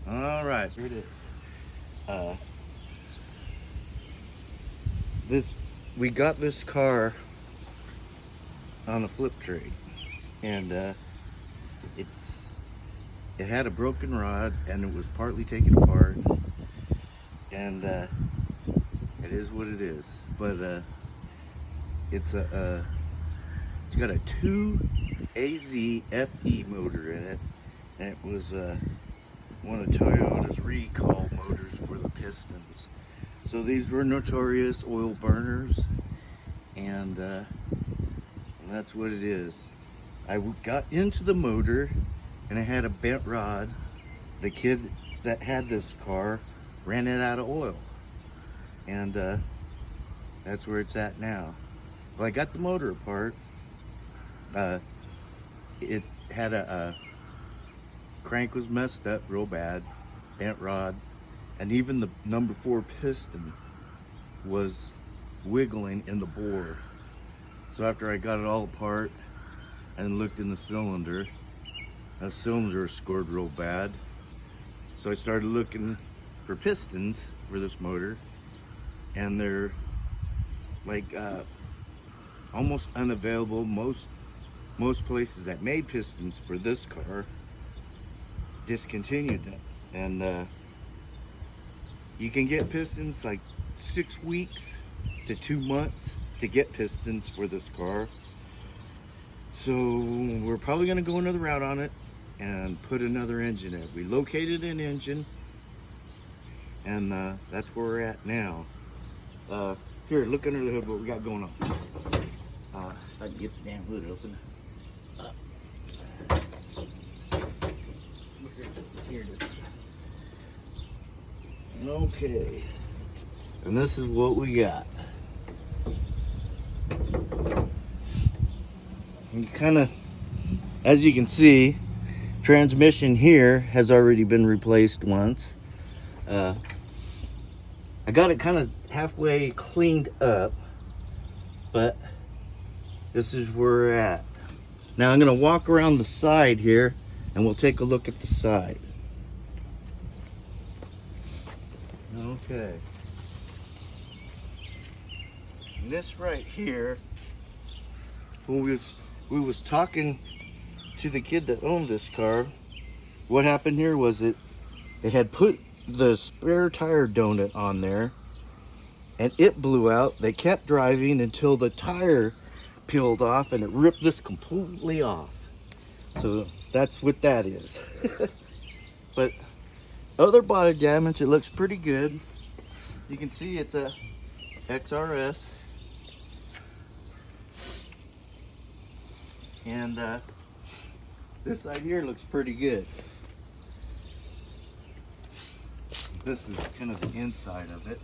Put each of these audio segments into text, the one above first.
All right, here it is. We got this car on a flip trade, and it had a broken rod, and it was partly taken apart, and it is what it is. But it's got a 2AZ FE motor in it, and it was one of Toyota's recall motors for the pistons. So these were notorious oil burners, and that's what it is. I got into the motor, and I had a bent rod. The kid that had this car ran it out of oil, and that's where it's at now. Well, I got the motor apart. It had a crank was messed up real bad, bent rod, and even the number 4 piston was wiggling in the bore. So after I got it all apart and looked in the cylinder scored real bad. So I started looking for pistons for this motor, and they're like almost unavailable. Most places that made pistons for this car discontinued them, and you can get pistons like 6 weeks to 2 months to get pistons for this car. So we're probably going to go another route on it and put another engine in. We located an engine, and that's where we're at now. Here, look under the hood what we got going on. If I can get the damn hood open. Here it is. Okay, and this is what we got. And kind of, as you can see, transmission here has already been replaced once. I got it kind of halfway cleaned up, but this is where we're at. Now I'm going to walk around the side here, and we'll take a look at the side. Okay. And this right here, when we was talking to the kid that owned this car, what happened here was it had put the spare tire donut on there, and it blew out. They kept driving until the tire peeled off, and it ripped this completely off. So that's what that is. But other body damage, it looks pretty good. You can see it's a XRS, and this side here looks pretty good. This is kind of the inside of it.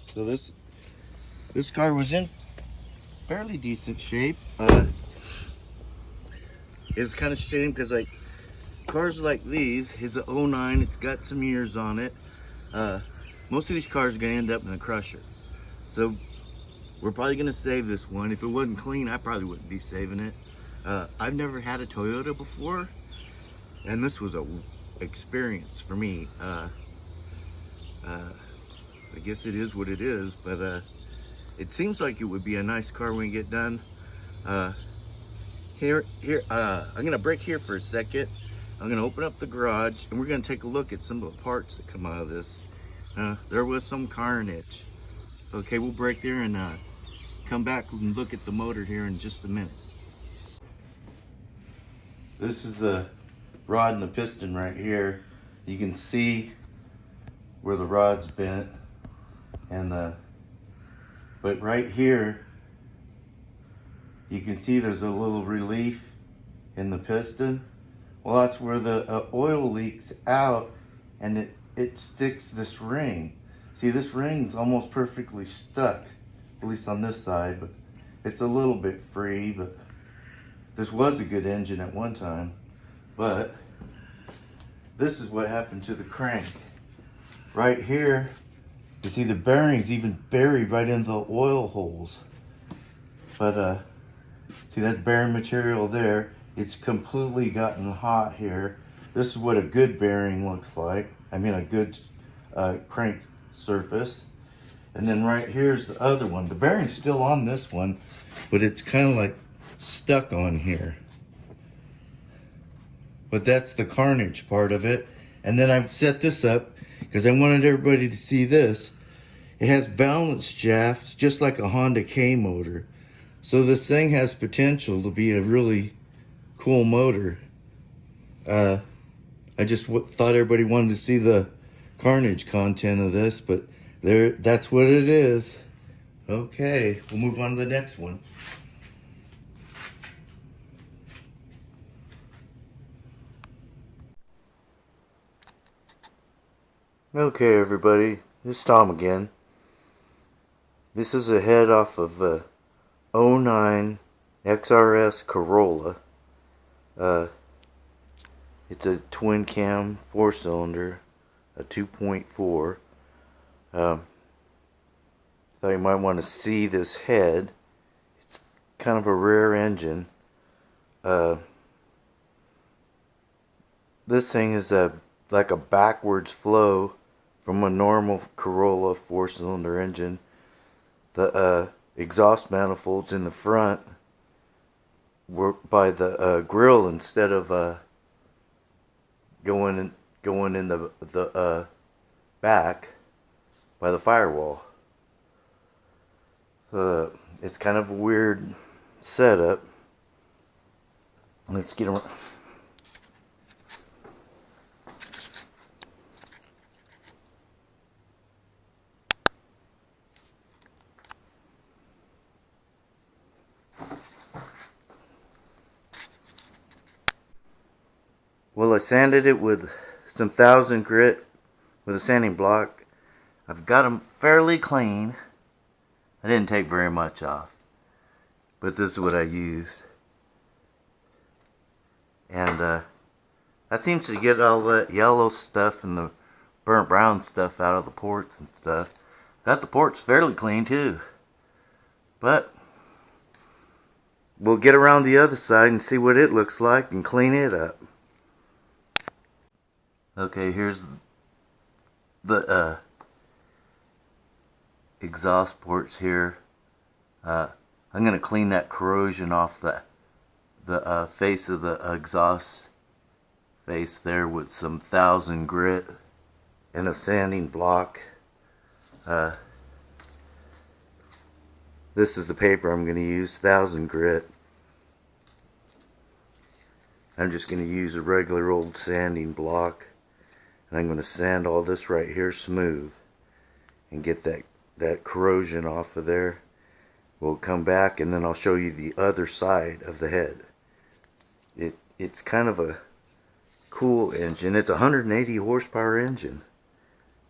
So this car was in fairly decent shape. It's kind of shame because like cars like these, it's a '09, it's got some years on it. Most of these cars are gonna end up in a crusher. So we're probably gonna save this one. If it wasn't clean, I probably wouldn't be saving it. I've never had a Toyota before, and this was a experience for me. I guess it is what it is, but it seems like it would be a nice car when we get done. Here, I'm gonna break here for a second. I'm gonna open up the garage, and we're gonna take a look at some of the parts that come out of this. There was some carnage. Okay, we'll break there and come back and look at the motor here in just a minute. This is the rod and the piston right here. You can see where the rod's bent, and but right here you can see there's a little relief in the piston. Well, that's where the oil leaks out, and it sticks this ring. See, this ring's almost perfectly stuck, at least on this side, but it's a little bit free. But this was a good engine at one time. But this is what happened to the crank. Right here, You see the bearings even buried right in the oil holes. But see, that's bearing material there. It's completely gotten hot here. This is what a good bearing looks like. I mean, a good crank surface. And then right here's the other one. The bearing's still on this one, but it's kind of like stuck on here. But that's the carnage part of it. And then I set this up because I wanted everybody to see this. It has balance shafts just like a Honda K motor. So this thing has potential to be a really cool motor. I just thought everybody wanted to see the carnage content of this, but that's what it is. Okay, we'll move on to the next one. Okay, everybody, this is Tom again. This is a head off of a 09 XRS Corolla. It's a twin cam 4-cylinder, a 2.4. Thought you might want to see this head. It's kind of a rare engine. This thing is like a backwards flow from a normal Corolla 4-cylinder engine. The exhaust manifolds in the front were by the grill instead of going in the back by the firewall. So it's kind of a weird setup. Let's get around. Well, I sanded it with some 1000 grit with a sanding block. I've got them fairly clean. I didn't take very much off, but this is what I used. And that seems to get all that yellow stuff and the burnt brown stuff out of the ports and stuff. Got the ports fairly clean too. But we'll get around the other side and see what it looks like and clean it up. Okay, here's the exhaust ports here. I'm going to clean that corrosion off the face of the exhaust face there with some 1000 grit and a sanding block. This is the paper I'm going to use, 1000 grit. I'm just going to use a regular old sanding block. And I'm going to sand all this right here smooth and get that corrosion off of there. We'll come back and then I'll show you the other side of the head. It's kind of a cool engine. It's a 180 horsepower engine.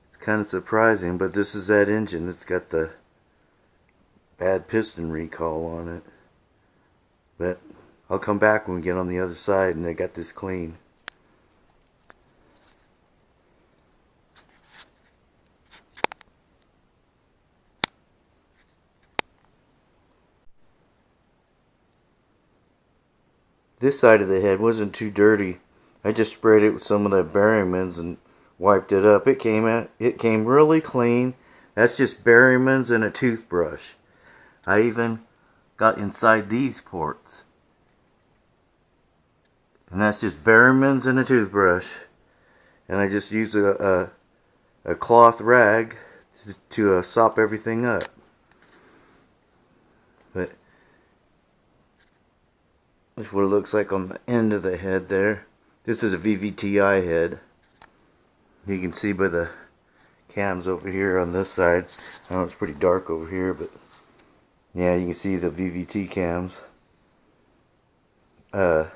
It's kind of surprising, but this is that engine. It's got the bad piston recall on it. But I'll come back when we get on the other side and I got this clean. This side of the head wasn't too dirty. I just sprayed it with some of that Berryman's and wiped it up. It came really clean. That's just Berryman's and a toothbrush. I even got inside these ports. And that's just Berryman's and a toothbrush. And I just used a cloth rag to sop everything up. But this is what it looks like on the end of the head there. This is a VVTi head. You can see by the cams over here on this side. I know it's pretty dark over here, but yeah, you can see the VVT cams. All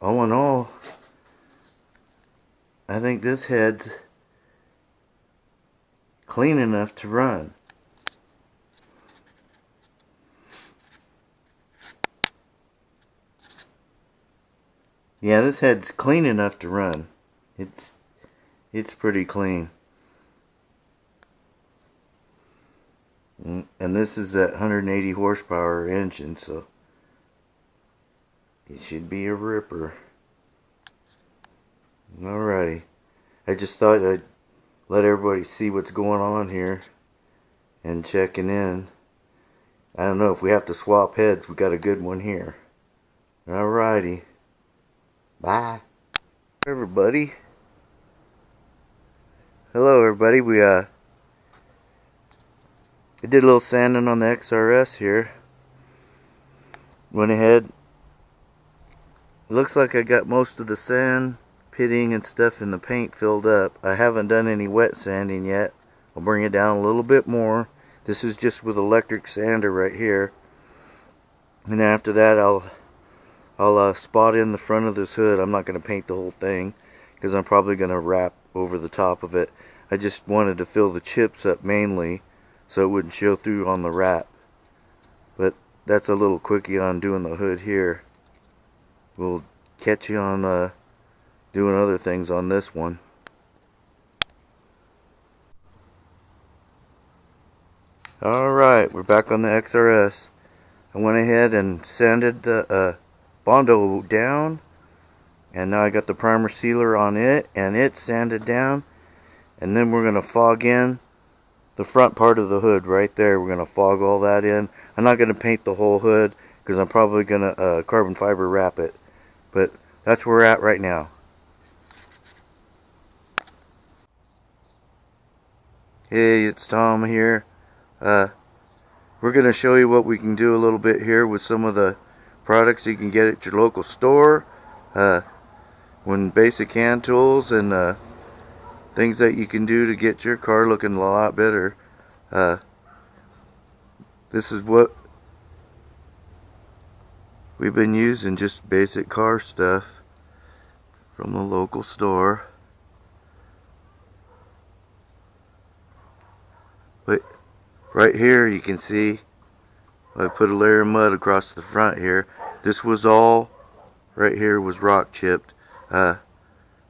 in all, I think this head's clean enough to run. Yeah, this head's clean enough to run. It's pretty clean. And this is that 180 horsepower engine, so it should be a ripper. Alrighty. I just thought I'd let everybody see what's going on here and checking in. I don't know if we have to swap heads. We got a good one here. Alrighty. Bye. Everybody. Hello everybody. I did a little sanding on the XRS here. Went ahead. It looks like I got most of the sand, pitting and stuff in the paint filled up. I haven't done any wet sanding yet. I'll bring it down a little bit more. This is just with electric sander right here. And after that I'll spot in the front of this hood. I'm not going to paint the whole thing because I'm probably going to wrap over the top of it. I just wanted to fill the chips up mainly so it wouldn't show through on the wrap. But that's a little quickie on doing the hood here. We'll catch you on doing other things on this one. Alright, we're back on the XRS. I went ahead and sanded the Bondo down, and now I got the primer sealer on it, and it's sanded down. And then we're going to fog in the front part of the hood right there. We're going to fog all that in. I'm not going to paint the whole hood because I'm probably going to carbon fiber wrap it. But that's where we're at right now. Hey, it's Tom here. We're going to show you what we can do a little bit here with some of the products you can get at your local store. When basic hand tools and things that you can do to get your car looking a lot better. This is what we've been using, just basic car stuff from the local store. But right here you can see I put a layer of mud across the front here. This was all right here was rock chipped. We're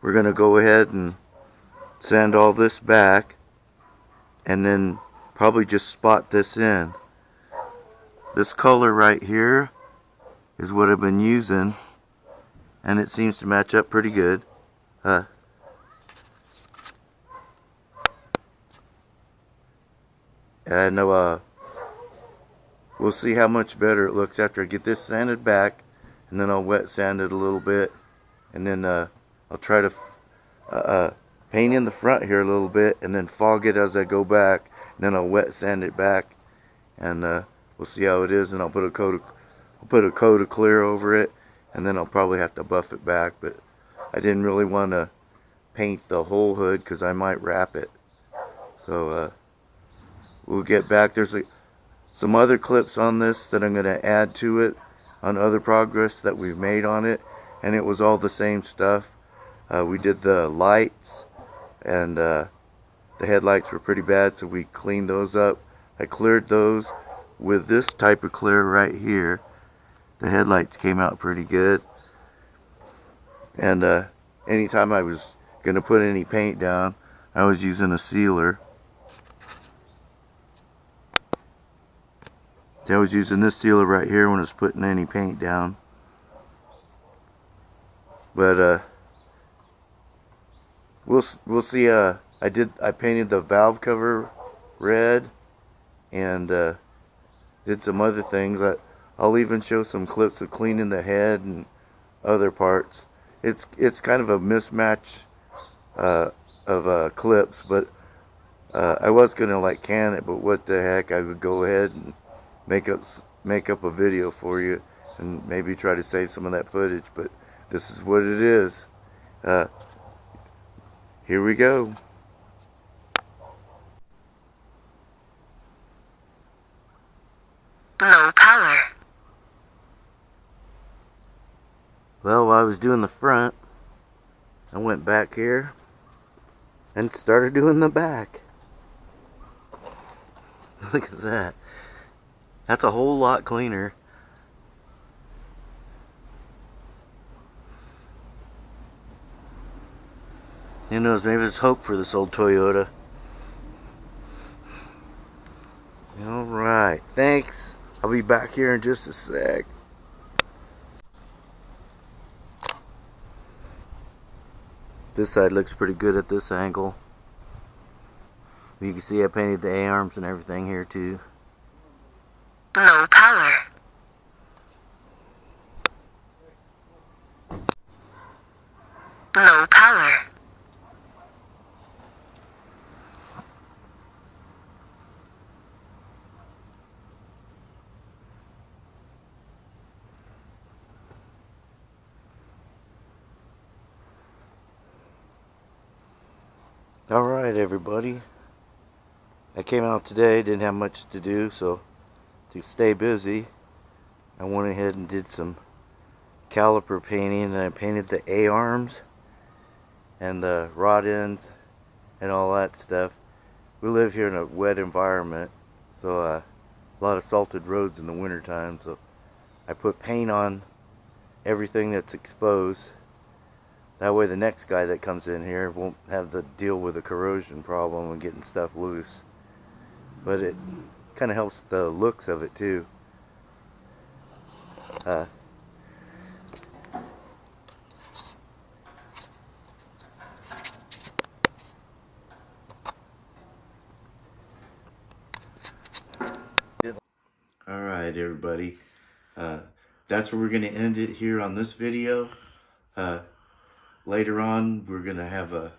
gonna go ahead and sand all this back and then probably just spot this in. This color right here is what I've been using, and it seems to match up pretty good. And we'll see how much better it looks after I get this sanded back, and then I'll wet sand it a little bit, and then I'll try to paint in the front here a little bit and then fog it as I go back, and then I'll wet sand it back, and we'll see how it is. And I'll put a coat of clear over it, and then I'll probably have to buff it back. But I didn't really want to paint the whole hood because I might wrap it. So we'll get back. There's some other clips on this that I'm going to add to it on other progress that we've made on it, and it was all the same stuff. We did the lights, and the headlights were pretty bad, so we cleaned those up. I cleared those with this type of clear right here. The headlights came out pretty good. And anytime I was going to put any paint down, I was using a sealer. I was using this sealer right here when I was putting any paint down. But we'll see. I painted the valve cover red, and did some other things. I'll even show some clips of cleaning the head and other parts. It's kind of a mismatch of clips, but I was gonna like can it, but what the heck, I would go ahead and make up a video for you and maybe try to save some of that footage. But this is what it is. Here we go. Low power. Well, while I was doing the front, I went back here and started doing the back. Look at that. That's a whole lot cleaner. Who knows, maybe there's hope for this old Toyota. All Thanks. I'll be back here in just a sec. This side looks pretty good at this angle. You can see I painted the A-arms and everything here too. Low power. Low power. Alright everybody, I came out today, didn't have much to do, so to stay busy I went ahead and did some caliper painting, and I painted the A-arms and the rod ends and all that stuff. We live here in a wet environment, so a lot of salted roads in the wintertime, so I put paint on everything that's exposed. That way the next guy that comes in here won't have to deal with a corrosion problem and getting stuff loose. But it kind of helps the looks of it too. Alright everybody, that's where we're going to end it here on this video. Later on we're going to have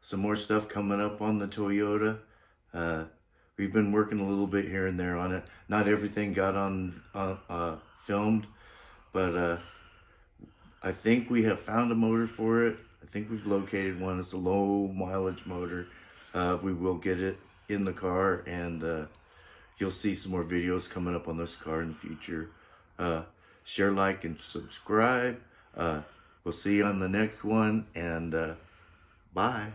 some more stuff coming up on the Toyota. We've been working a little bit here and there on it. Not everything got on filmed, but I think we have found a motor for it. I think we've located one. It's a low mileage motor. We will get it in the car, and you'll see some more videos coming up on this car in the future. Share, like, and subscribe. We'll see you on the next one, and bye.